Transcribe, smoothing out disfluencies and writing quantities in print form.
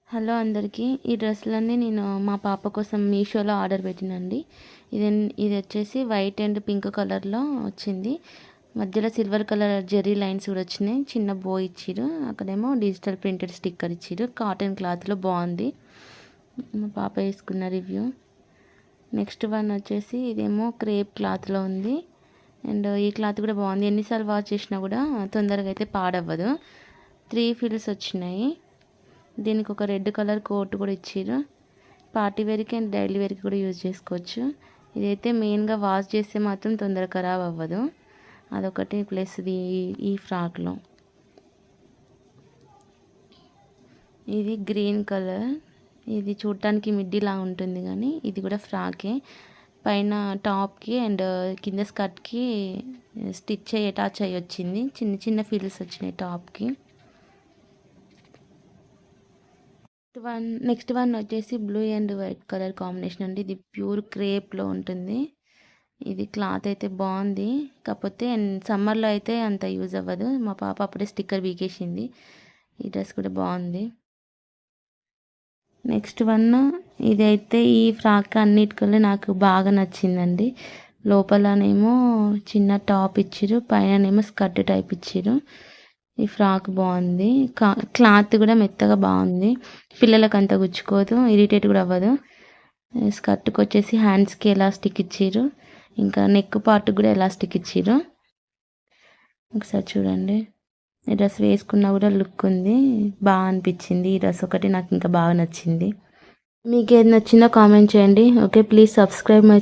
Hello అందరికీ. ఈ డ్రెస్సులన్నీ నేను మా పాప కోసం మీషోలో ఆర్డర్ పెట్టినండి. ఇది ఇది వచ్చేసి వైట్ అండ్ పింక్ కలర్లో వచ్చింది. మధ్యలో సిల్వర్ కలర్ జెర్రీ లైన్స్ కూడా వచ్చినాయి. చిన్న బో ఇచ్చిరు, అక్కడేమో డిజిటల్ ప్రింటెడ్ స్టిక్కర్ ఇచ్చిరు. కాటన్ క్లాత్లో బాగుంది. మా పాప వేసుకున్న రివ్యూ. నెక్స్ట్ వన్ వచ్చేసి ఇదేమో క్రేప్ క్లాత్లో ఉంది. అండ్ ఈ క్లాత్ కూడా బాగుంది. ఎన్నిసార్లు వాష్ చేసినా కూడా తొందరగా అయితే పాడవ్వదు. 3 ఫిల్స్ వచ్చినాయి. దీనికి ఒక రెడ్ కలర్ కోట్ కూడా ఇచ్చారు. పార్టీ వేర్కి అండ్ డైలీ వేర్కి కూడా యూజ్ చేసుకోవచ్చు. ఇదైతే మెయిన్గా వాష్ చేస్తే మాత్రం తొందరగా ఖరాబ్ అవ్వదు. అదొకటి ప్లస్ ఈ ఫ్రాక్లో. ఇది గ్రీన్ కలర్. ఇది చూడటానికి మిడ్డీలా ఉంటుంది కానీ ఇది కూడా ఫ్రాకే. పైన టాప్కి అండ్ కింద స్కర్ట్కి స్టిచ్ అయ్యి అటాచ్ అయ్యి వచ్చింది. చిన్న చిన్న ఫిల్స్ వచ్చినాయి టాప్కి. నెక్స్ట్ వన్ వచ్చేసి blue and white colour combination అండి. ఇది ప్యూర్ క్రేప్లో ఉంటుంది. ఇది క్లాత్ అయితే బాగుంది. కాకపోతే సమ్మర్లో అయితే అంత యూజ్ అవ్వదు. మా పాప అప్పుడే స్టిక్కర్ బీకేసింది. ఈ డ్రెస్ కూడా బాగుంది. నెక్స్ట్ వన్ ఇదైతే ఈ ఫ్రాక్ అన్నిటికల్లా నాకు బాగా నచ్చిందండి. లోపలనేమో చిన్న టాప్ ఇచ్చిరు, పైననేమో స్కర్ట్ టైప్ ఇచ్చిరు. ఈ ఫ్రాక్ బాగుంది. క్లాత్ కూడా మెత్తగా బాగుంది. పిల్లలకు అంత గుచ్చుకోదు, ఇరిటేట్ కూడా అవ్వదు. స్కర్ట్కి వచ్చేసి హ్యాండ్స్కి ఎలాస్టిక్ ఇచ్చిర్రు, ఇంకా నెక్ పార్ట్ కూడా ఎలాస్టిక్ ఇచ్చిర్రు. ఒకసారి చూడండి. ఈ డ్రెస్ వేసుకున్నా కూడా లుక్ ఉంది, బాగా అనిపించింది. ఈ డ్రెస్ ఒకటి నాకు ఇంకా బాగా నచ్చింది. మీకు ఏది నచ్చిందో కామెంట్ చేయండి. Okay, please subscribe my